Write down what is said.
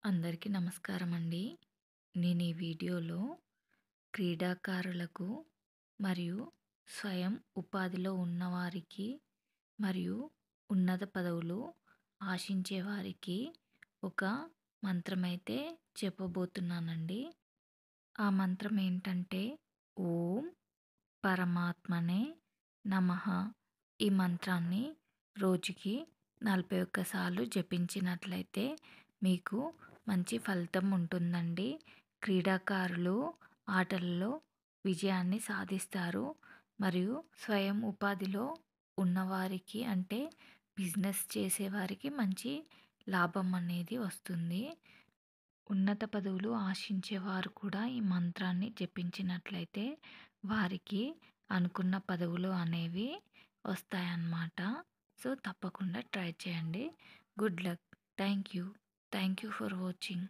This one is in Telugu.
అందరికీ నమస్కారం అండి. నేను ఈ వీడియోలో క్రీడాకారులకు మరియు స్వయం ఉపాధిలో ఉన్నవారికి మరియు ఉన్నత పదవులు ఆశించే వారికి ఒక మంత్రమైతే చెప్పబోతున్నానండి. ఆ మంత్రం ఏంటంటే ఓం పరమాత్మనే నమః. ఈ మంత్రాన్ని రోజుకి 41 సార్లు జపించినట్లయితే మీకు మంచి ఫలితం ఉంటుందండి. క్రీడాకారులు ఆటలలో విజయాన్ని సాధిస్తారు మరియు స్వయం ఉపాధిలో ఉన్నవారికి అంటే బిజినెస్ చేసేవారికి మంచి లాభం అనేది వస్తుంది. ఉన్నత పదవులు ఆశించేవారు కూడా ఈ మంత్రాన్ని జపించినట్లయితే వారికి అనుకున్న పదవులు అనేవి వస్తాయన్నమాట. సో తప్పకుండా ట్రై చేయండి. Good luck. Thank you for watching.